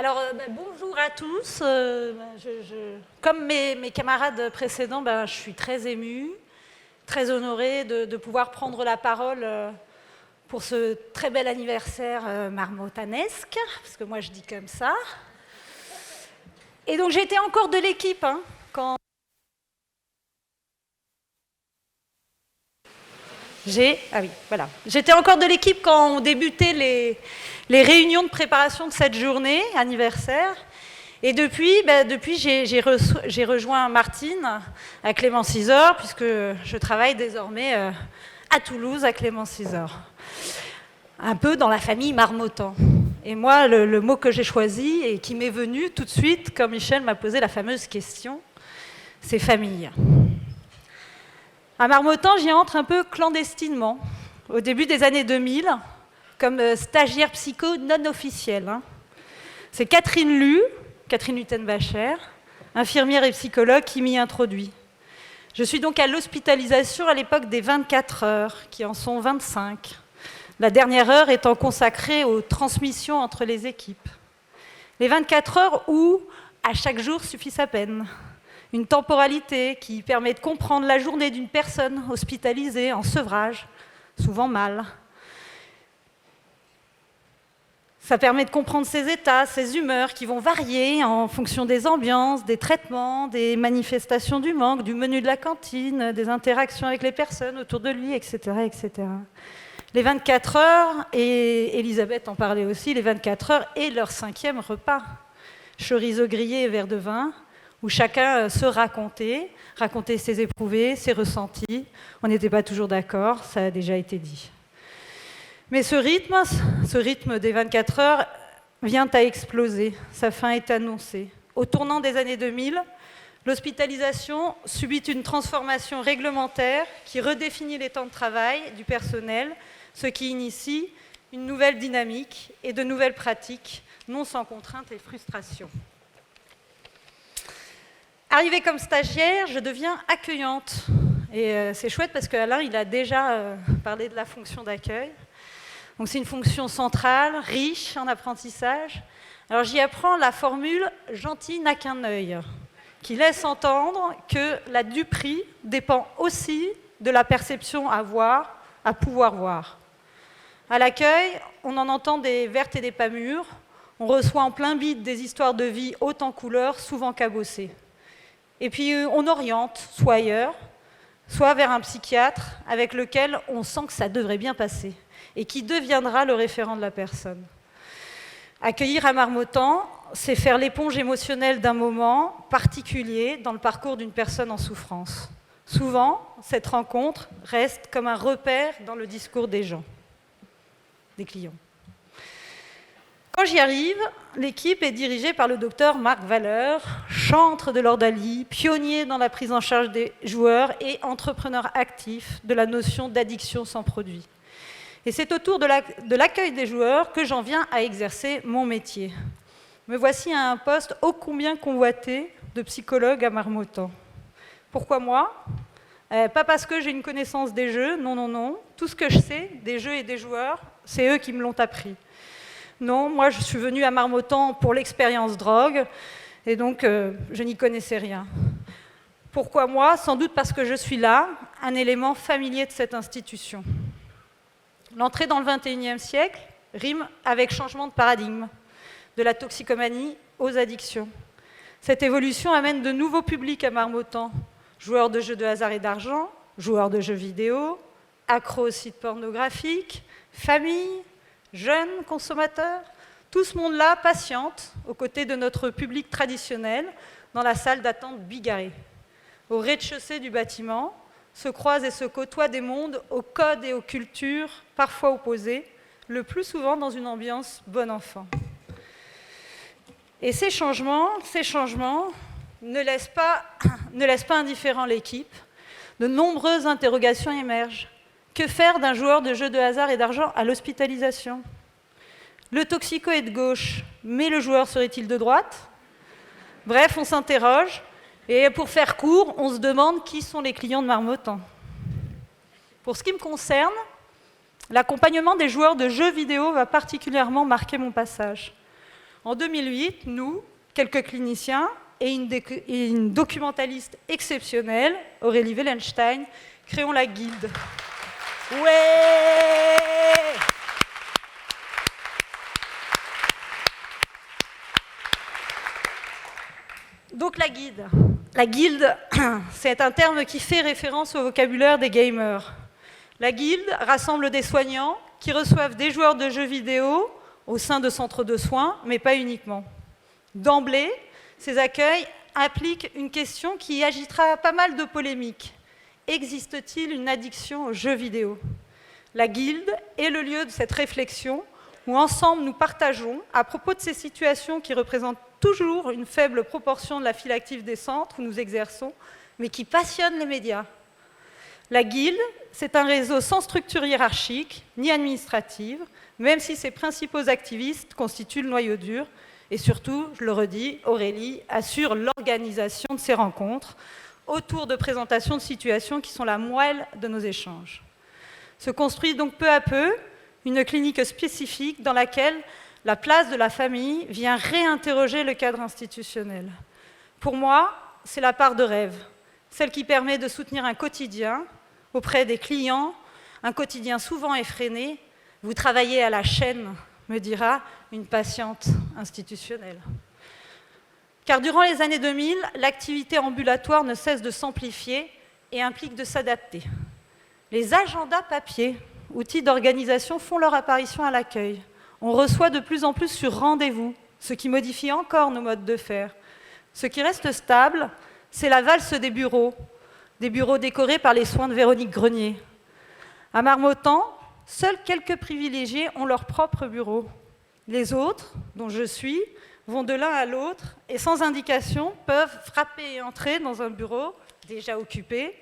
Alors, bonjour à tous. Comme mes camarades précédents, je suis très émue, très honorée de pouvoir prendre la parole pour ce très bel anniversaire marmotanesque, parce que moi je dis comme ça. Et donc j'étais encore de l'équipe quand... J'étais encore de l'équipe quand on débutait les réunions de préparation de cette journée anniversaire. Et depuis j'ai rejoint Martine à Clémence Isor, puisque je travaille désormais à Toulouse, à Clémence Isor. Un peu dans la famille Marmottan. Et moi, le mot que j'ai choisi et qui m'est venu tout de suite, quand Michel m'a posé la fameuse question, c'est famille. À Marmottan, j'y entre un peu clandestinement, au début des années 2000, comme stagiaire psycho non officielle. C'est Catherine Luttenbacher, infirmière et psychologue, qui m'y introduit. Je suis donc à l'hospitalisation à l'époque des 24 heures, qui en sont 25. La dernière heure étant consacrée aux transmissions entre les équipes. Les 24 heures où, à chaque jour, suffit sa peine. Une temporalité qui permet de comprendre la journée d'une personne hospitalisée en sevrage, souvent mal. Ça permet de comprendre ses états, ses humeurs qui vont varier en fonction des ambiances, des traitements, des manifestations du manque, du menu de la cantine, des interactions avec les personnes autour de lui, etc. etc. Les 24 heures, et Elisabeth en parlait aussi, les 24 heures et leur 5e repas. Chorizo grillé et verre de vin, où chacun se racontait ses éprouvés, ses ressentis. On n'était pas toujours d'accord, ça a déjà été dit. Mais ce rythme des 24 heures vient à exploser, sa fin est annoncée. Au tournant des années 2000, l'hospitalisation subit une transformation réglementaire qui redéfinit les temps de travail du personnel, ce qui initie une nouvelle dynamique et de nouvelles pratiques, non sans contrainte et frustration. Arrivée comme stagiaire, je deviens accueillante. Et c'est chouette parce qu'Alain, il a déjà parlé de la fonction d'accueil. Donc c'est une fonction centrale, riche en apprentissage. Alors j'y apprends la formule « gentil n'a qu'un œil », qui laisse entendre que la duperie dépend aussi de la perception à voir, à pouvoir voir. À l'accueil, on en entend des vertes et des pas mûres. On reçoit en plein bide des histoires de vie hautes en couleurs, souvent cabossées. Et puis on oriente, soit ailleurs, soit vers un psychiatre avec lequel on sent que ça devrait bien passer et qui deviendra le référent de la personne. Accueillir à Marmottan, c'est faire l'éponge émotionnelle d'un moment particulier dans le parcours d'une personne en souffrance. Souvent, cette rencontre reste comme un repère dans le discours des gens, des clients. Quand j'y arrive, l'équipe est dirigée par le docteur Marc Valeur, chantre de l'ordalie, pionnier dans la prise en charge des joueurs et entrepreneur actif de la notion d'addiction sans produit. Et c'est autour de l'accueil des joueurs que j'en viens à exercer mon métier. Me voici à un poste ô combien convoité de psychologue à Marmottan. Pourquoi moi ? Pas parce que j'ai une connaissance des jeux, non. Tout ce que je sais des jeux et des joueurs, c'est eux qui me l'ont appris. Non, moi je suis venue à Marmottan pour l'expérience drogue, et donc je n'y connaissais rien. Pourquoi moi ? Sans doute parce que je suis là, un élément familier de cette institution. L'entrée dans le XXIe siècle rime avec changement de paradigme, de la toxicomanie aux addictions. Cette évolution amène de nouveaux publics à Marmottan, joueurs de jeux de hasard et d'argent, joueurs de jeux vidéo, accros aux sites pornographiques, familles, jeunes consommateurs. Tout ce monde-là patiente aux côtés de notre public traditionnel dans la salle d'attente bigarrée. Au rez-de-chaussée du bâtiment se croisent et se côtoient des mondes aux codes et aux cultures parfois opposés, le plus souvent dans une ambiance bon enfant. Et ces changements ne laissent pas indifférent l'équipe. De nombreuses interrogations émergent. Que faire d'un joueur de jeux de hasard et d'argent à l'hospitalisation ? Le toxico est de gauche, mais le joueur serait-il de droite ? Bref, on s'interroge. Et pour faire court, on se demande qui sont les clients de Marmottan. Pour ce qui me concerne, l'accompagnement des joueurs de jeux vidéo va particulièrement marquer mon passage. En 2008, nous, quelques cliniciens et une documentaliste exceptionnelle, Aurélie Wellenstein, créons la Guilde. Ouais! Donc la Guilde. La Guilde, c'est un terme qui fait référence au vocabulaire des gamers. La Guilde rassemble des soignants qui reçoivent des joueurs de jeux vidéo au sein de centres de soins, mais pas uniquement. D'emblée, ces accueils impliquent une question qui agitera pas mal de polémiques. Existe-t-il une addiction aux jeux vidéo? La Guilde est le lieu de cette réflexion où ensemble nous partageons, à propos de ces situations qui représentent toujours une faible proportion de la file active des centres où nous exerçons, mais qui passionnent les médias. La Guilde, c'est un réseau sans structure hiérarchique ni administrative, même si ses principaux activistes constituent le noyau dur. Et surtout, je le redis, Aurélie assure l'organisation de ces rencontres autour de présentations de situations qui sont la moelle de nos échanges. Se construit donc peu à peu une clinique spécifique dans laquelle la place de la famille vient réinterroger le cadre institutionnel. Pour moi, c'est la part de rêve, celle qui permet de soutenir un quotidien auprès des clients, un quotidien souvent effréné. Vous travaillez à la chaîne, me dira une patiente institutionnelle. Car durant les années 2000, l'activité ambulatoire ne cesse de s'amplifier et implique de s'adapter. Les agendas papier, outils d'organisation, font leur apparition à l'accueil. On reçoit de plus en plus sur rendez-vous, ce qui modifie encore nos modes de faire. Ce qui reste stable, c'est la valse des bureaux décorés par les soins de Véronique Grenier. À Marmottan, seuls quelques privilégiés ont leur propre bureau. Les autres, dont je suis, vont de l'un à l'autre et sans indication peuvent frapper et entrer dans un bureau déjà occupé,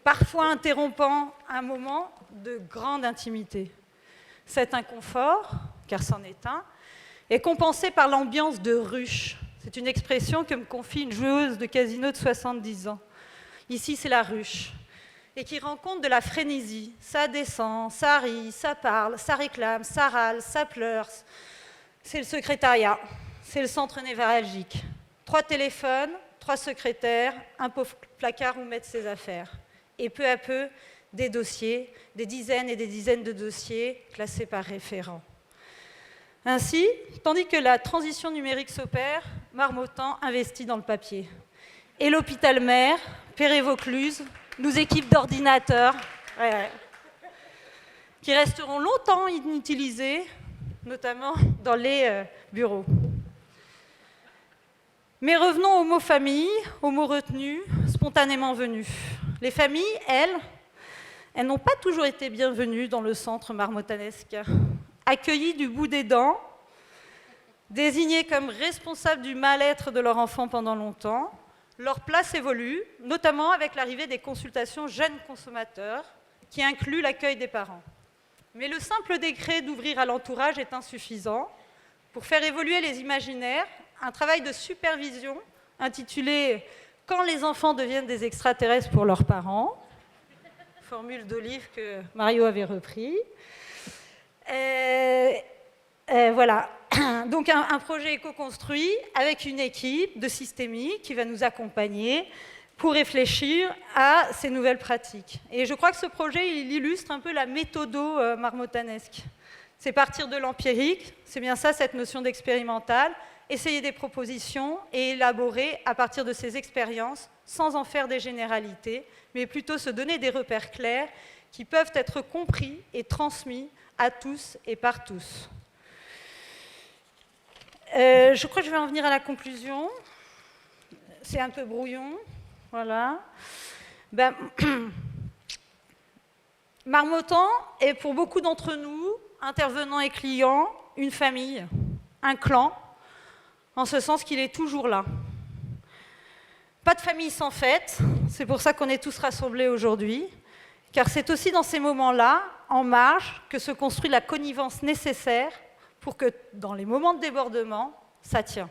parfois interrompant un moment de grande intimité. Cet inconfort, car c'en est un, est compensé par l'ambiance de ruche. C'est une expression que me confie une joueuse de casino de 70 ans. Ici, c'est la ruche. Et qui rend compte de la frénésie. Ça descend, ça rit, ça parle, ça réclame, ça râle, ça pleure. C'est le secrétariat, c'est le centre névralgique. 3 téléphones, 3 secrétaires, un pauvre placard où mettre ses affaires. Et peu à peu, des dossiers, des dizaines et des dizaines de dossiers classés par référent. Ainsi, tandis que la transition numérique s'opère, Marmottan investit dans le papier. Et l'hôpital mère, Perret-Vaucluse, nous équipe d'ordinateurs qui resteront longtemps inutilisés, notamment dans les bureaux. Mais revenons au mot famille, au mot retenu, spontanément venu. Les familles, elles n'ont pas toujours été bienvenues dans le centre marmottanesque. Accueillies du bout des dents, désignées comme responsables du mal-être de leur enfant pendant longtemps, leur place évolue, notamment avec l'arrivée des consultations jeunes consommateurs, qui inclut l'accueil des parents. Mais le simple décret d'ouvrir à l'entourage est insuffisant. Pour faire évoluer les imaginaires, un travail de supervision intitulé « Quand les enfants deviennent des extraterrestres pour leurs parents », formule d'Olive que Mario avait repris. Voilà. Donc un projet éco-construit avec une équipe de systémique qui va nous accompagner pour réfléchir à ces nouvelles pratiques. Et je crois que ce projet, il illustre un peu la méthodo marmottanesque. C'est partir de l'empirique, c'est bien ça, cette notion d'expérimental, essayer des propositions et élaborer à partir de ces expériences, sans en faire des généralités, mais plutôt se donner des repères clairs qui peuvent être compris et transmis à tous et par tous. Je crois que je vais en venir à la conclusion. C'est un peu brouillon. Voilà. Marmottan est pour beaucoup d'entre nous, intervenants et clients, une famille, un clan, en ce sens qu'il est toujours là. Pas de famille sans fête, c'est pour ça qu'on est tous rassemblés aujourd'hui, car c'est aussi dans ces moments-là, en marge, que se construit la connivence nécessaire pour que, dans les moments de débordement, ça tient.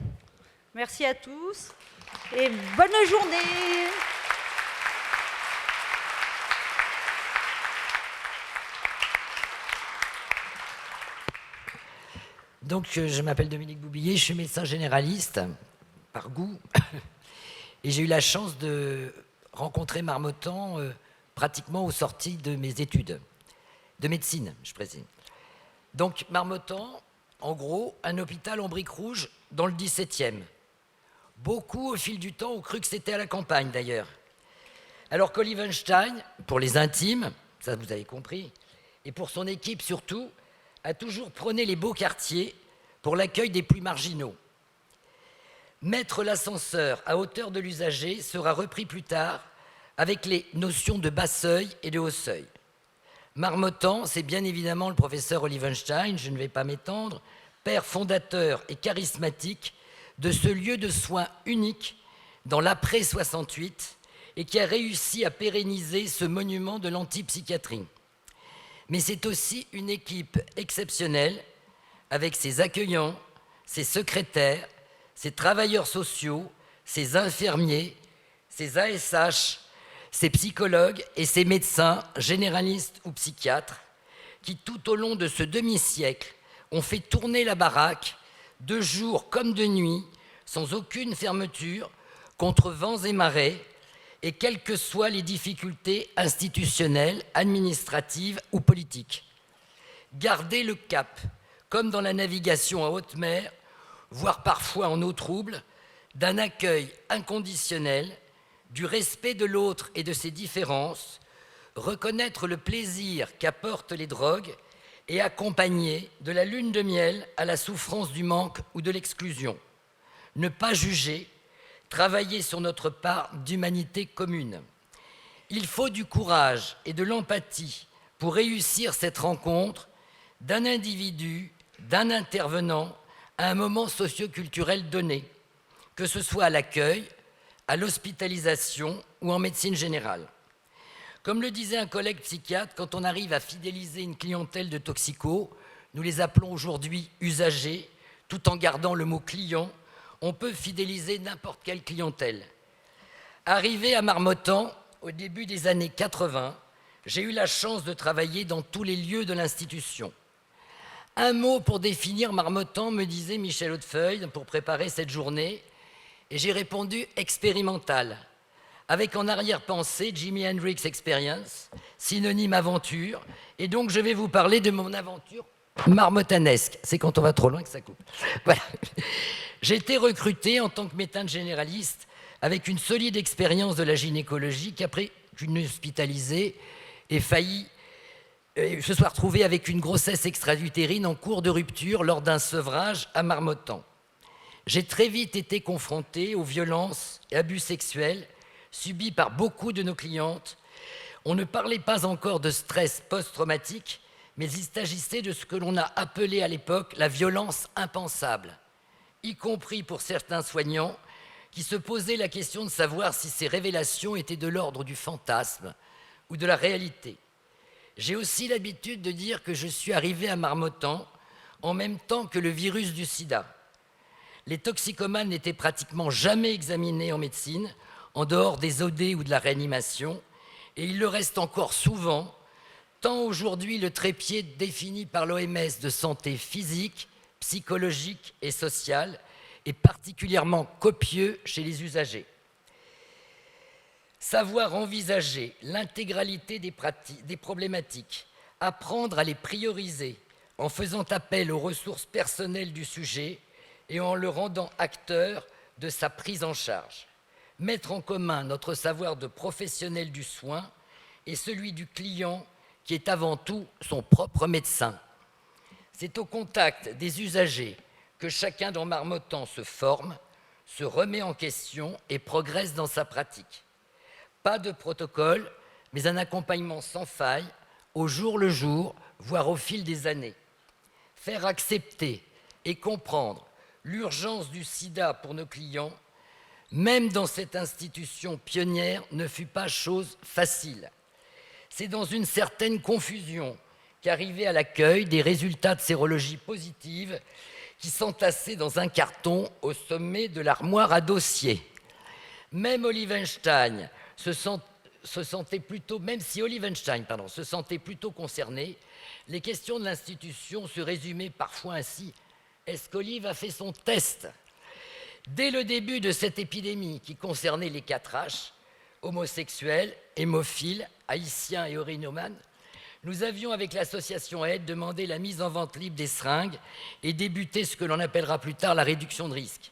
Merci à tous et bonne journée. Donc, je m'appelle Dominique Boubillier, je suis médecin généraliste, par goût. Et j'ai eu la chance de rencontrer Marmottan pratiquement aux sorties de mes études. De médecine, je précise. Donc, Marmottan, en gros, un hôpital en briques rouges dans le 17e. Beaucoup, au fil du temps, ont cru que c'était à la campagne, d'ailleurs. Alors qu'Olivenstein, pour les intimes, ça vous avez compris, et pour son équipe surtout, a toujours prôné les beaux quartiers pour l'accueil des plus marginaux. Mettre l'ascenseur à hauteur de l'usager sera repris plus tard avec les notions de bas seuil et de haut seuil. Marmottan, c'est bien évidemment le professeur Olivenstein, je ne vais pas m'étendre, père fondateur et charismatique de ce lieu de soins unique dans l'après-68 et qui a réussi à pérenniser ce monument de l'antipsychiatrie. Mais c'est aussi une équipe exceptionnelle avec ses accueillants, ses secrétaires, ses travailleurs sociaux, ses infirmiers, ses ASH, ses psychologues et ses médecins, généralistes ou psychiatres, qui tout au long de ce demi-siècle ont fait tourner la baraque de jour comme de nuit, sans aucune fermeture, contre vents et marées, et quelles que soient les difficultés institutionnelles, administratives ou politiques. Garder le cap, comme dans la navigation à haute mer, voire parfois en eau trouble, d'un accueil inconditionnel, du respect de l'autre et de ses différences, reconnaître le plaisir qu'apportent les drogues et accompagner de la lune de miel à la souffrance du manque ou de l'exclusion. Ne pas juger, travailler sur notre part d'humanité commune. Il faut du courage et de l'empathie pour réussir cette rencontre d'un individu, d'un intervenant, à un moment socio-culturel donné, que ce soit à l'accueil, à l'hospitalisation ou en médecine générale. Comme le disait un collègue psychiatre, quand on arrive à fidéliser une clientèle de toxicos, nous les appelons aujourd'hui usagers, tout en gardant le mot client, on peut fidéliser n'importe quelle clientèle. Arrivé à Marmottan, au début des années 80, j'ai eu la chance de travailler dans tous les lieux de l'institution. Un mot pour définir Marmottan, me disait Michel Hautefeuille pour préparer cette journée, et j'ai répondu expérimental, avec en arrière-pensée Jimi Hendrix Experience, synonyme aventure, et donc je vais vous parler de mon aventure marmottanesque. C'est quand on va trop loin que ça coupe. Voilà. J'ai été recruté en tant que médecin généraliste avec une solide expérience de la gynécologie qu'après qu'une hospitalisée ait failli se soit retrouvée avec une grossesse extra-utérine en cours de rupture lors d'un sevrage à Marmottan. J'ai très vite été confronté aux violences et abus sexuels subis par beaucoup de nos clientes. On ne parlait pas encore de stress post-traumatique, mais il s'agissait de ce que l'on a appelé à l'époque la violence impensable, y compris pour certains soignants qui se posaient la question de savoir si ces révélations étaient de l'ordre du fantasme ou de la réalité. J'ai aussi l'habitude de dire que je suis arrivé à Marmottan en même temps que le virus du sida. Les toxicomanes n'étaient pratiquement jamais examinés en médecine, en dehors des OD ou de la réanimation, et il le reste encore souvent, tant aujourd'hui le trépied défini par l'OMS de santé physique, psychologique et sociale est particulièrement copieux chez les usagers. Savoir envisager l'intégralité des problématiques, apprendre à les prioriser en faisant appel aux ressources personnelles du sujet et en le rendant acteur de sa prise en charge. Mettre en commun notre savoir de professionnel du soin et celui du client qui est avant tout son propre médecin. C'est au contact des usagers que chacun dans Marmottan se forme, se remet en question et progresse dans sa pratique. Pas de protocole, mais un accompagnement sans faille, au jour le jour, voire au fil des années. Faire accepter et comprendre l'urgence du sida pour nos clients, même dans cette institution pionnière, ne fut pas chose facile. C'est dans une certaine confusion qu'arrivaient à l'accueil des résultats de sérologie positive qui s'entassaient dans un carton au sommet de l'armoire à dossier. Même Olivenstein se sentait plutôt, même si Olivenstein se sentait plutôt concerné, les questions de l'institution se résumaient parfois ainsi. Escolive a fait son test. Dès le début de cette épidémie qui concernait les 4H, homosexuels, hémophiles, haïtiens et orinomanes, nous avions, avec l'association Aide, demandé la mise en vente libre des seringues et débuté ce que l'on appellera plus tard la réduction de risque.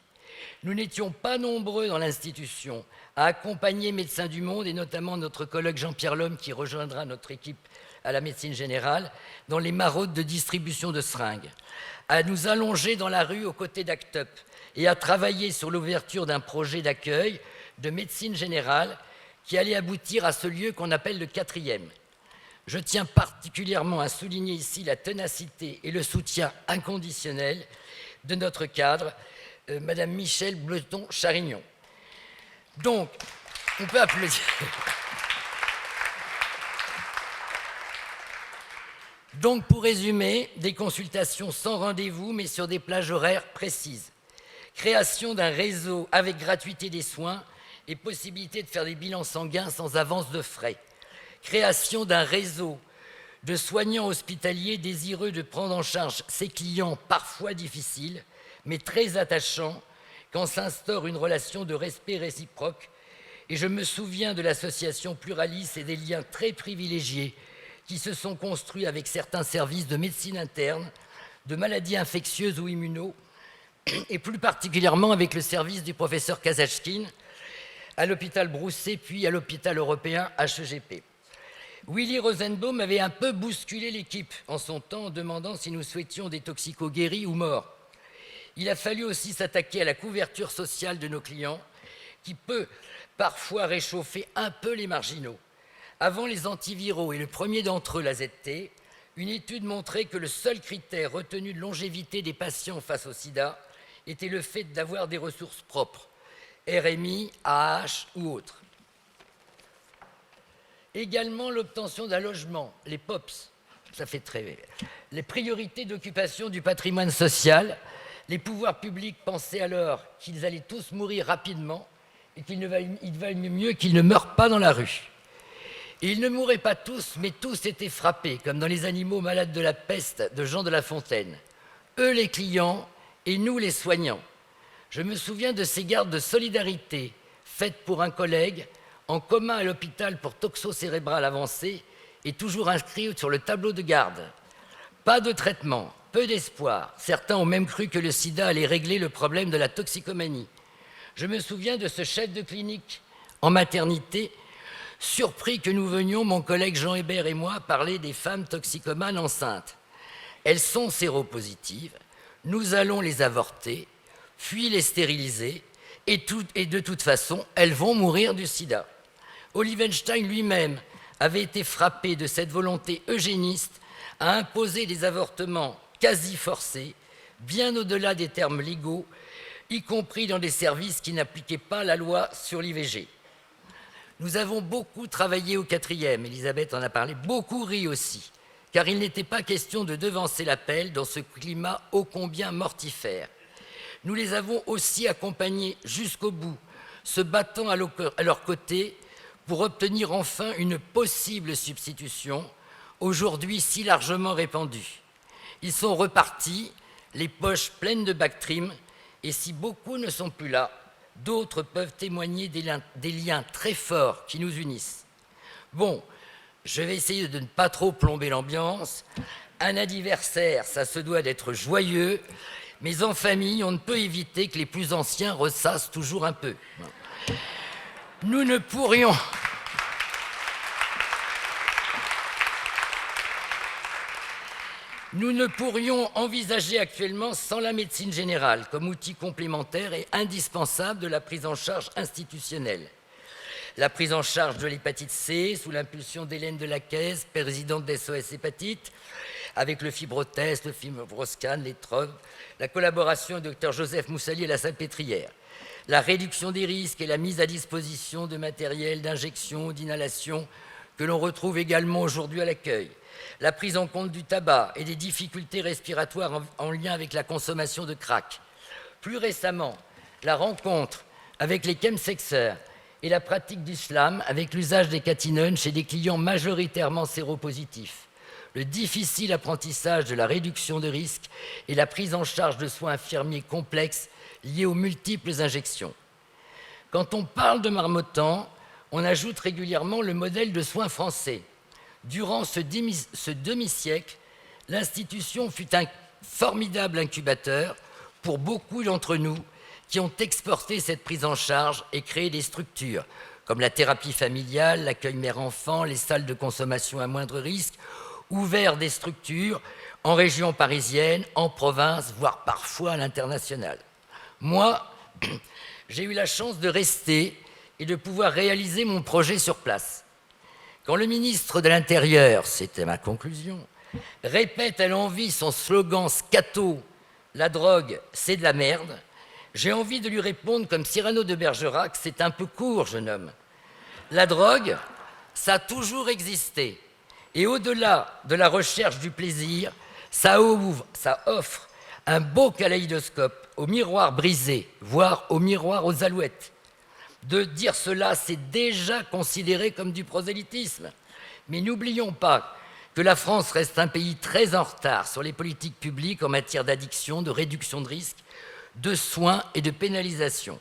Nous n'étions pas nombreux dans l'institution à accompagner Médecins du Monde, et notamment notre collègue Jean-Pierre Lhomme, qui rejoindra notre équipe à la médecine générale, dans les maraudes de distribution de seringues, à nous allonger dans la rue aux côtés d'ACT UP et à travailler sur l'ouverture d'un projet d'accueil de médecine générale qui allait aboutir à ce lieu qu'on appelle le 4e. Je tiens particulièrement à souligner ici la ténacité et le soutien inconditionnel de notre cadre, Madame Michèle Bleton-Charignon. Donc, on peut applaudir. Donc, pour résumer, des consultations sans rendez-vous, mais sur des plages horaires précises. Création d'un réseau avec gratuité des soins et possibilité de faire des bilans sanguins sans avance de frais. Création d'un réseau de soignants hospitaliers désireux de prendre en charge ces clients parfois difficiles, mais très attachants, quand s'instaure une relation de respect réciproque. Et je me souviens de l'association Pluralis et des liens très privilégiés qui se sont construits avec certains services de médecine interne, de maladies infectieuses ou immuno, et plus particulièrement avec le service du professeur Kazachkine à l'hôpital Broussais, puis à l'hôpital européen HEGP. Willy Rosenbaum avait un peu bousculé l'équipe en son temps en demandant si nous souhaitions des toxicos guéris ou morts. Il a fallu aussi s'attaquer à la couverture sociale de nos clients, qui peut parfois réchauffer un peu les marginaux. Avant les antiviraux et le premier d'entre eux, la ZT, une étude montrait que le seul critère retenu de longévité des patients face au sida était le fait d'avoir des ressources propres, RMI, AH ou autres. Également l'obtention d'un logement, les POPS, ça fait très... Les priorités d'occupation du patrimoine social, les pouvoirs publics pensaient alors qu'ils allaient tous mourir rapidement et qu'il valait mieux qu'ils ne meurent pas dans la rue. Et ils ne mouraient pas tous, mais tous étaient frappés, comme dans Les animaux malades de la peste de Jean de La Fontaine. Eux les clients et nous les soignants. Je me souviens de ces gardes de solidarité faites pour un collègue en commun à l'hôpital pour toxo-cérébral avancé et toujours inscrit sur le tableau de garde. Pas de traitement, peu d'espoir. Certains ont même cru que le sida allait régler le problème de la toxicomanie. Je me souviens de ce chef de clinique en maternité, surpris que nous venions, mon collègue Jean Hébert et moi, parler des femmes toxicomanes enceintes. Elles sont séropositives, nous allons les avorter, puis les stériliser, et de toute façon, elles vont mourir du sida. Olivenstein lui-même avait été frappé de cette volonté eugéniste à imposer des avortements quasi forcés, bien au-delà des termes légaux, y compris dans des services qui n'appliquaient pas la loi sur l'IVG. Nous avons beaucoup travaillé au 4e, Elisabeth en a parlé, beaucoup ri aussi, car il n'était pas question de devancer l'appel dans ce climat ô combien mortifère. Nous les avons aussi accompagnés jusqu'au bout, se battant à leur côté pour obtenir enfin une possible substitution, aujourd'hui si largement répandue. Ils sont repartis, les poches pleines de Bactrim, et si beaucoup ne sont plus là, d'autres peuvent témoigner des liens très forts qui nous unissent. Bon, je vais essayer de ne pas trop plomber l'ambiance. Un anniversaire, ça se doit d'être joyeux, mais en famille, on ne peut éviter que les plus anciens ressassent toujours un peu. Nous ne pourrions envisager actuellement sans la médecine générale comme outil complémentaire et indispensable de la prise en charge institutionnelle. La prise en charge de l'hépatite C sous l'impulsion d'Hélène Delacaisse, présidente d'SOS Hépatite, avec le fibrotest, le fibroscan, les TROV, la collaboration du Dr Joseph Moussali et la Salpêtrière, la réduction des risques et la mise à disposition de matériel d'injection, d'inhalation que l'on retrouve également aujourd'hui à l'accueil, la prise en compte du tabac et des difficultés respiratoires en lien avec la consommation de crack. Plus récemment, la rencontre avec les chemsexeurs et la pratique du slam avec l'usage des catinones chez des clients majoritairement séropositifs. le difficile apprentissage de la réduction de risque et la prise en charge de soins infirmiers complexes liés aux multiples injections. Quand on parle de Marmottan, on ajoute régulièrement le modèle de soins français. Durant ce demi-siècle, l'institution fut un formidable incubateur pour beaucoup d'entre nous qui ont exporté cette prise en charge et créé des structures comme la thérapie familiale, l'accueil mère-enfant, les salles de consommation à moindre risque, ouvert des structures en région parisienne, en province, voire parfois à l'international. Moi, j'ai eu la chance de rester et de pouvoir réaliser mon projet sur place. Quand le ministre de l'Intérieur, c'était ma conclusion, répète à l'envi son slogan scato « La drogue, c'est de la merde », j'ai envie de lui répondre comme Cyrano de Bergerac, c'est un peu court, jeune homme. La drogue, ça a toujours existé. Et au-delà de la recherche du plaisir, ça offre un beau kaléidoscope au miroir brisé, voire au miroir aux alouettes. De dire cela, c'est déjà considéré comme du prosélytisme. Mais n'oublions pas que la France reste un pays très en retard sur les politiques publiques en matière d'addiction, de réduction de risque, de soins et de pénalisation.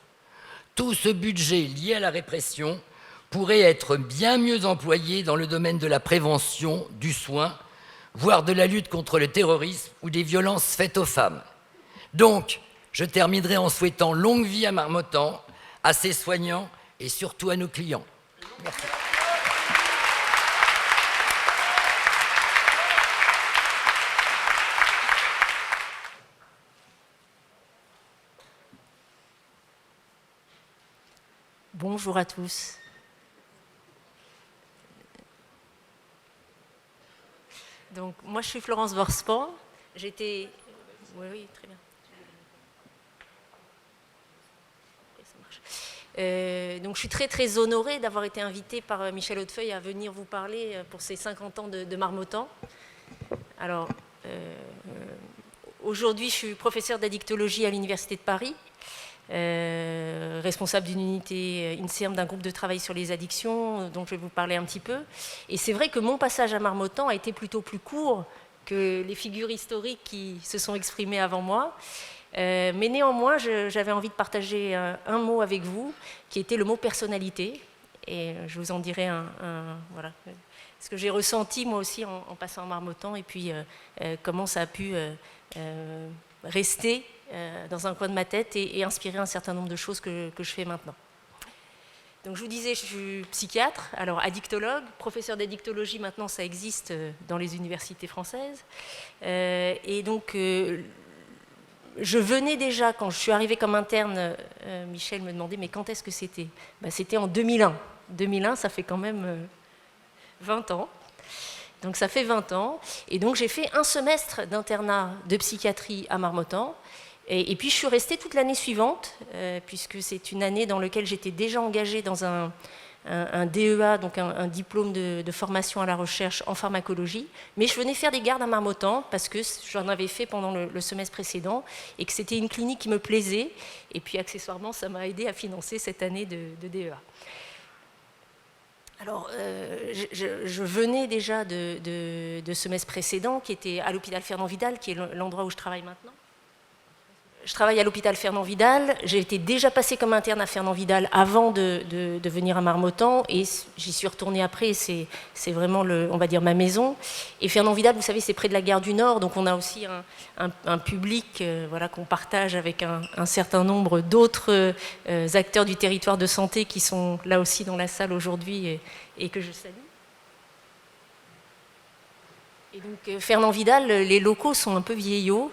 Tout ce budget lié à la répression pourrait être bien mieux employé dans le domaine de la prévention, du soin, voire de la lutte contre le terrorisme ou des violences faites aux femmes. Donc, je terminerai en souhaitant longue vie à Marmottan, à ses soignants et surtout à nos clients. Merci. Bonjour à tous. Donc, moi, je suis Florence Vorspan. J'étais... Oui, très bien. Ça marche. Donc, je suis très honorée d'avoir été invitée par Michel Hautefeuille à venir vous parler pour ses 50 ans de Marmottan. Alors, aujourd'hui, je suis professeure d'addictologie à l'Université de Paris. Responsable d'une unité INSERM d'un groupe de travail sur les addictions dont je vais vous parler un petit peu. Et c'est vrai que mon passage à Marmottan a été plutôt plus court que les figures historiques qui se sont exprimées avant moi. Mais néanmoins, j'avais envie de partager un mot avec vous, qui était le mot personnalité. Et je vous en dirai voilà, ce que j'ai ressenti moi aussi en passant à Marmottan, et puis comment ça a pu rester dans un coin de ma tête et inspirer un certain nombre de choses que je fais maintenant. Donc je vous disais, je suis psychiatre, alors addictologue, professeur d'addictologie, maintenant ça existe dans les universités françaises. Et donc je venais déjà, quand je suis arrivée comme interne, Michel me demandait mais quand est-ce que c'était ? C'était en 2001. 2001, ça fait quand même 20 ans. Donc ça fait 20 ans. Et donc j'ai fait un semestre d'internat de psychiatrie à Marmottan. Et puis je suis restée toute l'année suivante, puisque c'est une année dans laquelle j'étais déjà engagée dans un DEA, donc un diplôme de formation à la recherche en pharmacologie. Mais je venais faire des gardes à Marmottan, parce que j'en avais fait pendant le semestre précédent, et que c'était une clinique qui me plaisait. Et puis accessoirement, ça m'a aidé à financer cette année de DEA. Alors, je venais déjà de semestre précédent, qui était à l'hôpital Fernand-Vidal, qui est l'endroit où je travaille maintenant. Je travaille à l'hôpital Fernand-Vidal. J'ai été déjà passée comme interne à Fernand-Vidal avant de venir à Marmottan, et j'y suis retournée après. C'est vraiment, on va dire, ma maison. Et Fernand-Vidal, vous savez, c'est près de la gare du Nord, donc on a aussi un public voilà, qu'on partage avec un certain nombre d'autres acteurs du territoire de santé qui sont là aussi dans la salle aujourd'hui et que je salue. Et donc Fernand-Vidal, les locaux sont un peu vieillots.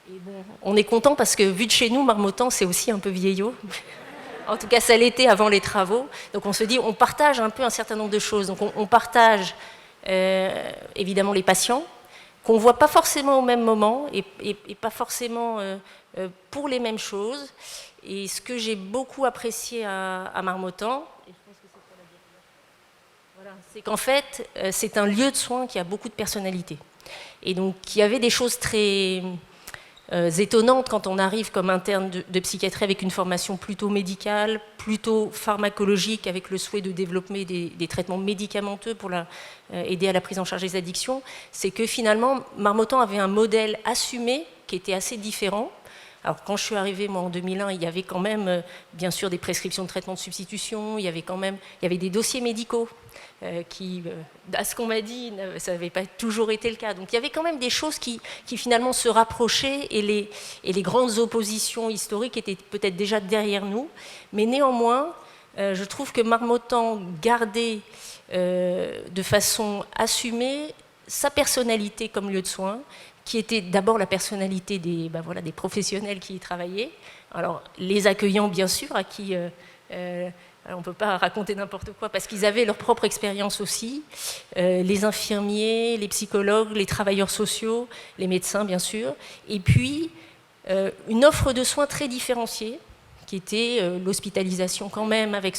Et bon, on est content parce que vu de chez nous, Marmottan, c'est aussi un peu vieillot. En tout cas, ça l'était avant les travaux. Donc on se dit, on partage un peu un certain nombre de choses. Donc on partage évidemment les patients, qu'on ne voit pas forcément au même moment et pas forcément pour les mêmes choses. Et ce que j'ai beaucoup apprécié à Marmottan, c'est qu'en fait, c'est un lieu de soins qui a beaucoup de personnalité. Et donc, il y avait des choses très étonnantes quand on arrive comme interne de psychiatrie avec une formation plutôt médicale, plutôt pharmacologique, avec le souhait de développer des traitements médicamenteux pour aider à la prise en charge des addictions, c'est que finalement, Marmottan avait un modèle assumé qui était assez différent. Alors quand je suis arrivée, moi, en 2001, il y avait quand même, bien sûr, des prescriptions de traitement de substitution, il y avait des dossiers médicaux qui, à ce qu'on m'a dit, ça n'avait pas toujours été le cas. Donc il y avait quand même des choses qui finalement se rapprochaient et les grandes oppositions historiques étaient peut-être déjà derrière nous. Mais néanmoins, je trouve que Marmottan gardait de façon assumée sa personnalité comme lieu de soins, qui était d'abord la personnalité des professionnels qui y travaillaient. Alors, les accueillants, bien sûr, à qui on ne peut pas raconter n'importe quoi, parce qu'ils avaient leur propre expérience aussi, les infirmiers, les psychologues, les travailleurs sociaux, les médecins, bien sûr, et puis une offre de soins très différenciée, qui était l'hospitalisation quand même, avec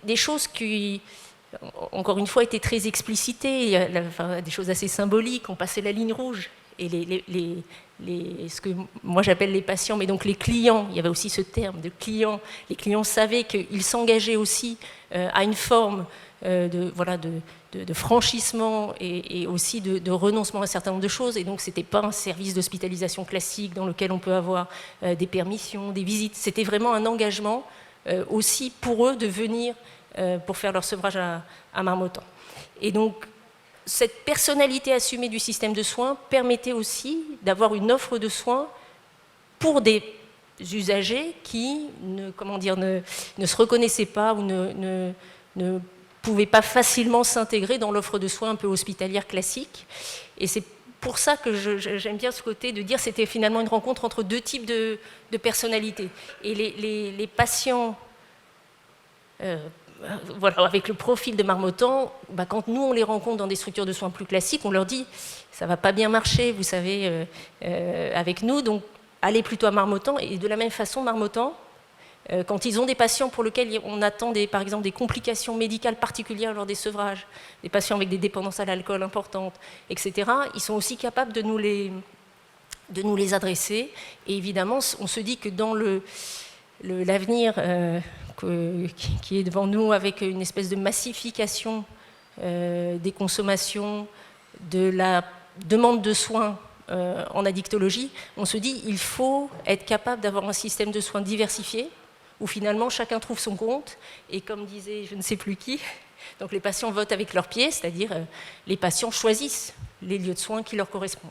des choses qui, encore une fois, étaient très explicitées, des choses assez symboliques, on passait la ligne rouge. Et ce que moi j'appelle les patients, mais donc les clients, il y avait aussi ce terme de client, les clients savaient qu'ils s'engageaient aussi à une forme de franchissement et aussi de renoncement à un certain nombre de choses, et donc ce n'était pas un service d'hospitalisation classique dans lequel on peut avoir des permissions, des visites, c'était vraiment un engagement aussi pour eux de venir pour faire leur sevrage à Marmottan. Et donc cette personnalité assumée du système de soins permettait aussi d'avoir une offre de soins pour des usagers qui ne se reconnaissaient pas ou ne pouvaient pas facilement s'intégrer dans l'offre de soins un peu hospitalière classique. Et c'est pour ça que j'aime bien ce côté de dire que c'était finalement une rencontre entre deux types de personnalités. Et les patients... avec le profil de Marmottan, quand nous on les rencontre dans des structures de soins plus classiques, on leur dit ça va pas bien marcher, vous savez, avec nous, donc allez plutôt à Marmottan. Et de la même façon, Marmottan, quand ils ont des patients pour lesquels on attend par exemple des complications médicales particulières lors des sevrages, des patients avec des dépendances à l'alcool importantes, etc., ils sont aussi capables de nous les adresser. Et évidemment, on se dit que dans l'avenir qui est devant nous, avec une espèce de massification des consommations, de la demande de soins en addictologie, on se dit il faut être capable d'avoir un système de soins diversifié, où finalement chacun trouve son compte, et comme disait je ne sais plus qui, donc les patients votent avec leurs pieds, c'est-à-dire les patients choisissent les lieux de soins qui leur correspondent.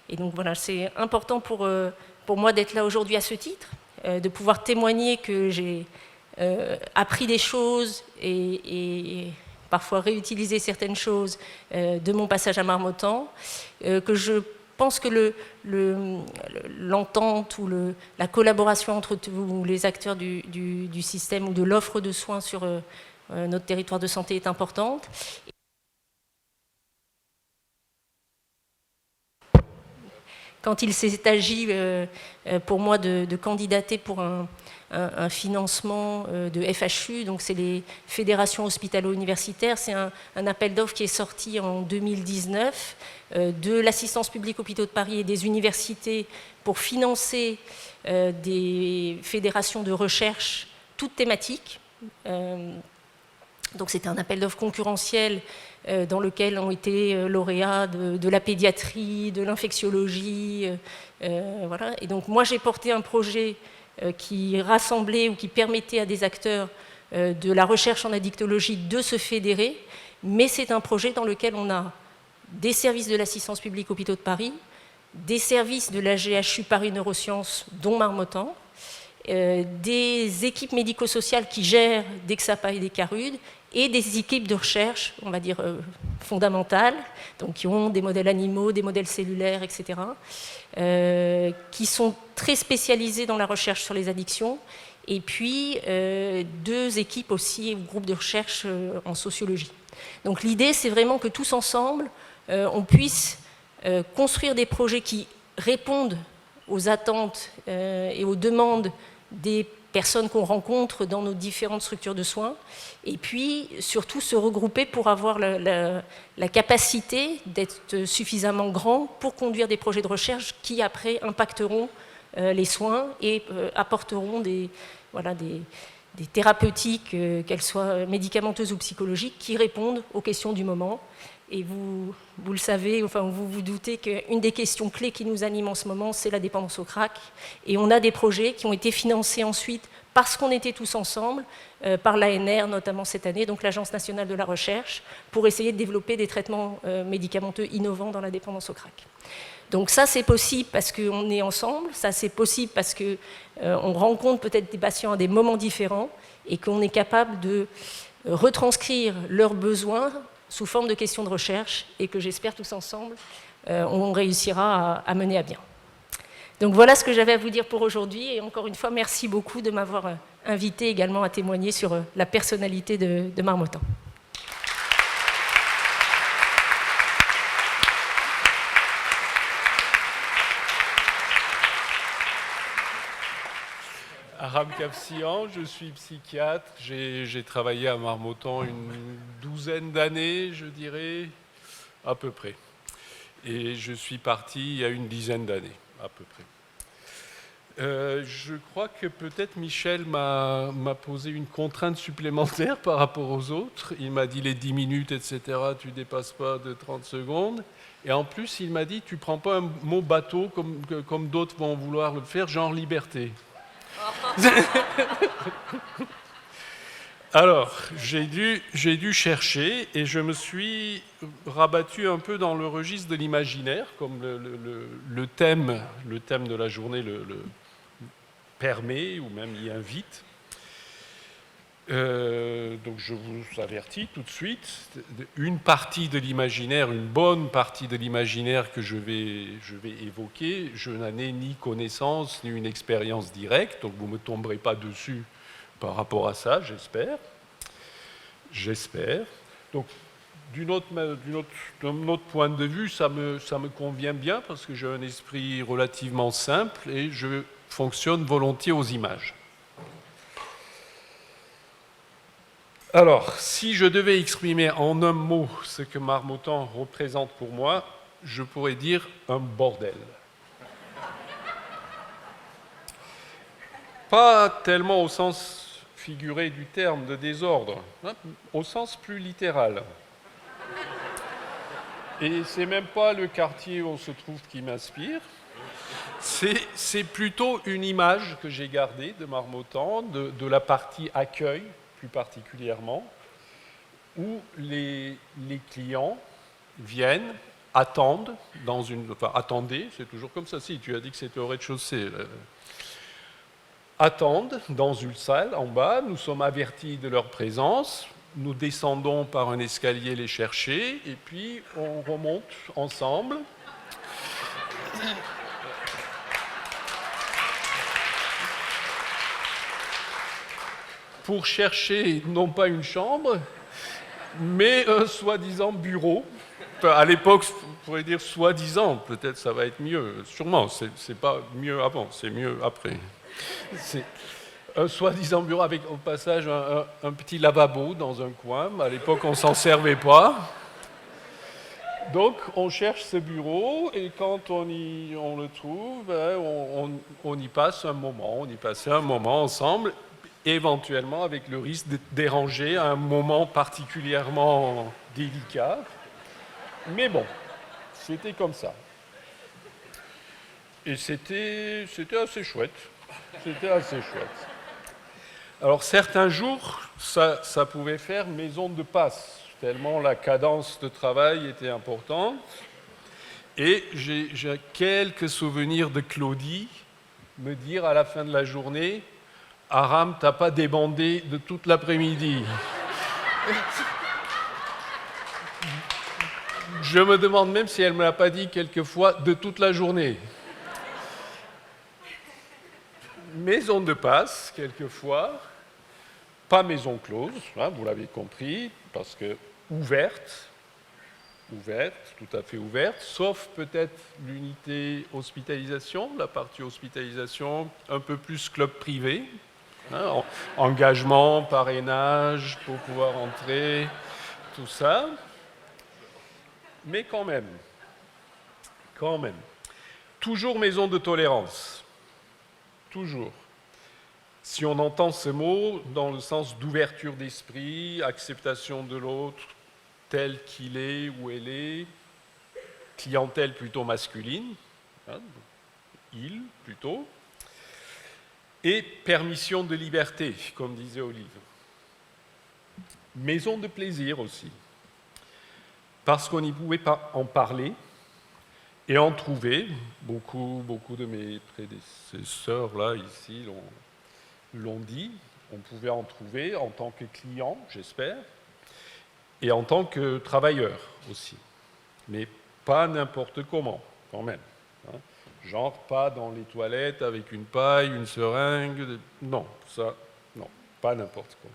Et donc voilà, c'est important pour moi d'être là aujourd'hui à ce titre, de pouvoir témoigner que j'ai appris des choses et parfois réutilisé certaines choses de mon passage à Marmottan, que je pense que l'entente ou la collaboration entre tous les acteurs du système ou de l'offre de soins sur notre territoire de santé est importante. Quand il s'est agi pour moi de candidater pour un financement de FHU, donc c'est les fédérations hospitalo-universitaires, c'est un appel d'offres qui est sorti en 2019 de l'assistance publique hôpitaux de Paris et des universités pour financer des fédérations de recherche toutes thématiques. Donc c'était un appel d'offres concurrentiel dans lequel ont été lauréats de la pédiatrie, de l'infectiologie, voilà. Et donc moi j'ai porté un projet qui rassemblait ou qui permettait à des acteurs de la recherche en addictologie de se fédérer, mais c'est un projet dans lequel on a des services de l'assistance publique hôpitaux de Paris, des services de la GHU Paris Neurosciences, dont Marmottan, des équipes médico-sociales qui gèrent des XAPA et des CARUD, et des équipes de recherche, on va dire, fondamentales, donc qui ont des modèles animaux, des modèles cellulaires, etc., qui sont très spécialisées dans la recherche sur les addictions, et puis 2 équipes aussi, ou groupes de recherche en sociologie. Donc l'idée, c'est vraiment que tous ensemble, on puisse construire des projets qui répondent aux attentes et aux demandes des personnes qu'on rencontre dans nos différentes structures de soins, et puis surtout se regrouper pour avoir la capacité d'être suffisamment grand pour conduire des projets de recherche qui après impacteront les soins et apporteront des thérapeutiques, qu'elles soient médicamenteuses ou psychologiques, qui répondent aux questions du moment. Et vous le savez, enfin vous vous doutez qu'une des questions clés qui nous anime en ce moment, c'est la dépendance au crack. Et on a des projets qui ont été financés ensuite parce qu'on était tous ensemble, par l'ANR notamment cette année, donc l'Agence nationale de la recherche, pour essayer de développer des traitements médicamenteux innovants dans la dépendance au crack. Donc ça, c'est possible parce qu'on est ensemble, ça c'est possible parce qu'on rencontre peut-être des patients à des moments différents et qu'on est capable de retranscrire leurs besoins sous forme de questions de recherche et que j'espère tous ensemble, on réussira à mener à bien. Donc voilà ce que j'avais à vous dire pour aujourd'hui et encore une fois, merci beaucoup de m'avoir invité également à témoigner sur la personnalité de Marmottan. Aram Kafsian, je suis psychiatre, j'ai travaillé à Marmottan une douzaine d'années, je dirais, à peu près. Et je suis parti il y a une dizaine d'années, à peu près. Je crois que peut-être Michel m'a posé une contrainte supplémentaire par rapport aux autres. Il m'a dit les 10 minutes, etc., tu ne dépasses pas de 30 secondes. Et en plus, il m'a dit, tu ne prends pas un mot bateau comme d'autres vont vouloir le faire, genre liberté. Alors, j'ai dû chercher et je me suis rabattu un peu dans le registre de l'imaginaire, comme le thème de la journée le permet ou même y invite. Donc je vous avertis tout de suite, une partie de l'imaginaire, une bonne partie de l'imaginaire que je vais évoquer, je n'en ai ni connaissance ni une expérience directe, donc vous ne me tomberez pas dessus par rapport à ça, j'espère. Donc d'un autre point de vue, ça me convient bien parce que j'ai un esprit relativement simple et je fonctionne volontiers aux images. Alors, si je devais exprimer en un mot ce que Marmottan représente pour moi, je pourrais dire un bordel. Pas tellement au sens figuré du terme de désordre, hein, au sens plus littéral. Et c'est même pas le quartier où on se trouve qui m'inspire. C'est plutôt une image que j'ai gardée de Marmottan, de la partie accueil, plus particulièrement, où les clients viennent, attendent attendez, c'est toujours comme ça, si tu as dit que c'était au rez-de-chaussée, attendent dans une salle en bas, nous sommes avertis de leur présence, nous descendons par un escalier les chercher, et puis on remonte ensemble. Pour chercher non pas une chambre, mais un soi-disant bureau. Enfin, à l'époque, on pourrait dire soi-disant, peut-être ça va être mieux. Sûrement, c'est pas mieux avant, c'est mieux après. C'est un soi-disant bureau avec au passage un petit lavabo dans un coin. À l'époque, on ne s'en servait pas. Donc, on cherche ce bureau et quand on le trouve, on y passe un moment. On y passait un moment ensemble, éventuellement avec le risque de déranger à un moment particulièrement délicat. Mais bon, c'était comme ça. Et c'était assez chouette. C'était assez chouette. Alors certains jours, ça pouvait faire maison de passe, tellement la cadence de travail était importante. Et j'ai quelques souvenirs de Claudie me dire à la fin de la journée, Aram, t'as pas débandé de toute l'après-midi. Je me demande même si elle ne me l'a pas dit quelquefois de toute la journée. Maison de passe, quelquefois, pas maison close, hein, vous l'avez compris, parce que ouverte, tout à fait ouverte, sauf peut-être l'unité hospitalisation, la partie hospitalisation, un peu plus club privé. Hein, engagement, parrainage pour pouvoir entrer, tout ça. Mais quand même, toujours maison de tolérance. Toujours. Si on entend ce mot dans le sens d'ouverture d'esprit, acceptation de l'autre tel qu'il est ou elle est, clientèle plutôt masculine, hein, il plutôt, et permission de liberté, comme disait Olive. Maison de plaisir aussi, parce qu'on n'y pouvait pas en parler et en trouver. Beaucoup de mes prédécesseurs là, ici, l'ont dit, on pouvait en trouver en tant que client, j'espère, et en tant que travailleur aussi. Mais pas n'importe comment, quand même. Hein. Genre pas dans les toilettes avec une paille, une seringue. Non, ça, non, pas n'importe comment.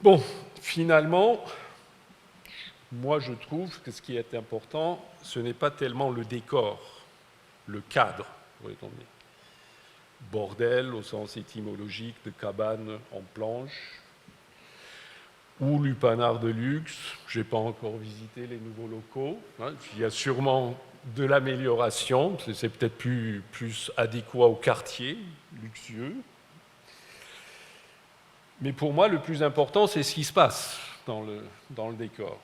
Bon, finalement, moi je trouve que ce qui est important, ce n'est pas tellement le décor, le cadre, pourrait-on dire. Bordel au sens étymologique de cabane en planche, ou lupanar de luxe. Je n'ai pas encore visité les nouveaux locaux. Hein. Il y a sûrement de l'amélioration, c'est peut-être plus adéquat au quartier luxueux. Mais pour moi, le plus important, c'est ce qui se passe dans le décor.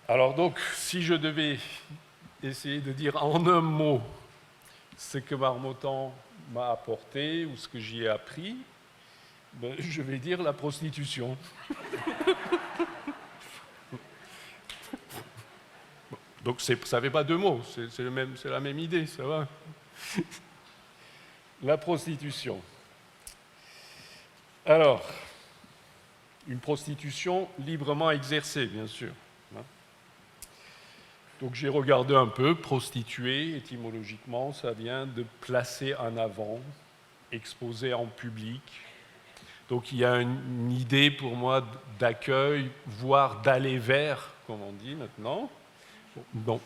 Alors donc, si je devais essayer de dire en un mot ce que Marmottan m'a apporté ou ce que j'y ai appris, ben, je vais dire la prostitution. Donc ça ne fait pas deux mots, c'est la même idée, ça va. La prostitution. Alors, une prostitution librement exercée, bien sûr. Donc j'ai regardé un peu, prostituée, étymologiquement, ça vient de placer en avant, exposer en public. Donc il y a une idée pour moi d'accueil, voire d'aller vers, comme on dit maintenant. Donc,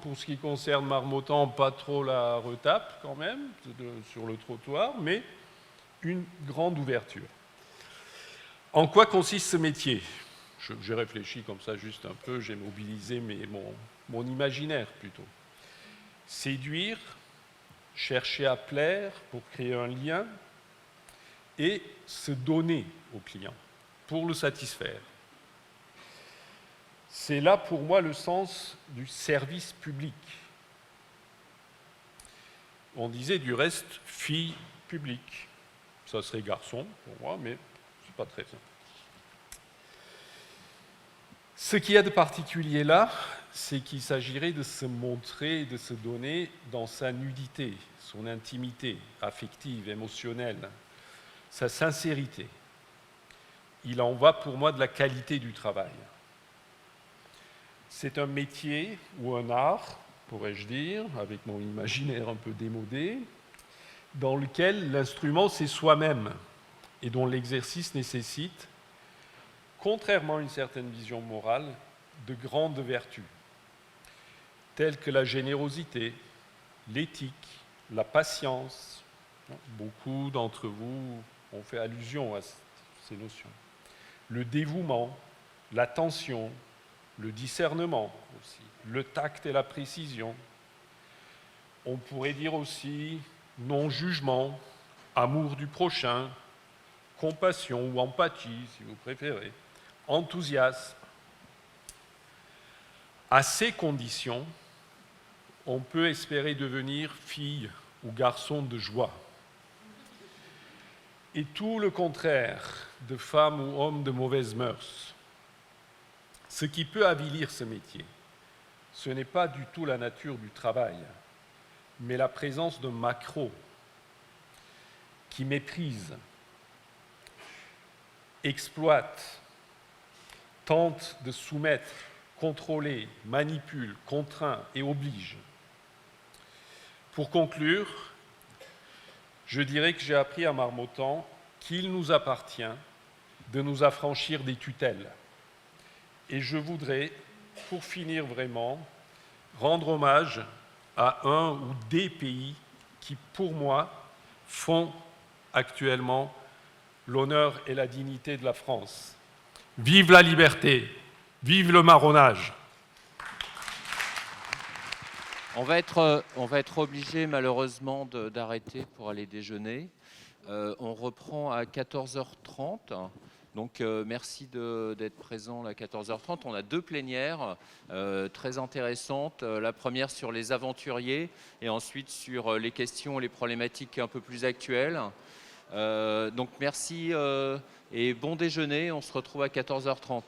pour ce qui concerne Marmottan, pas trop la retape quand même, sur le trottoir, mais une grande ouverture. En quoi consiste ce métier ? J'ai réfléchi comme ça juste un peu, j'ai mobilisé mon imaginaire plutôt. Séduire, chercher à plaire pour créer un lien et se donner au client pour le satisfaire. C'est là pour moi le sens du service public. On disait du reste fille publique. Ça serait garçon pour moi, mais c'est pas très simple. Ce qu'il y a de particulier là, c'est qu'il s'agirait de se montrer, de se donner dans sa nudité, son intimité affective, émotionnelle, sa sincérité. Il en va pour moi de la qualité du travail. C'est un métier ou un art, pourrais-je dire, avec mon imaginaire un peu démodé, dans lequel l'instrument c'est soi-même et dont l'exercice nécessite, contrairement à une certaine vision morale, de grandes vertus, telles que la générosité, l'éthique, la patience. Beaucoup d'entre vous ont fait allusion à ces notions. Le dévouement, l'attention, le discernement aussi, le tact et la précision. On pourrait dire aussi non-jugement, amour du prochain, compassion ou empathie, si vous préférez, enthousiasme. À ces conditions, on peut espérer devenir fille ou garçon de joie. Et tout le contraire de femme ou homme de mauvaises mœurs. Ce qui peut avilir ce métier, ce n'est pas du tout la nature du travail, mais la présence d'un maquereau qui méprise, exploite, tente de soumettre, contrôler, manipule, contraint et oblige. Pour conclure, je dirais que j'ai appris à Marmottan qu'il nous appartient de nous affranchir des tutelles. Et je voudrais, pour finir vraiment, rendre hommage à un ou des pays qui, pour moi, font actuellement l'honneur et la dignité de la France. Vive la liberté, vive le marronnage. On va être obligé malheureusement d'arrêter pour aller déjeuner. On reprend à 14h30. Donc merci d'être présent à 14h30. On a 2 plénières très intéressantes. La première sur les aventuriers et ensuite sur les questions, les problématiques un peu plus actuelles. Donc merci et bon déjeuner. On se retrouve à 14h30.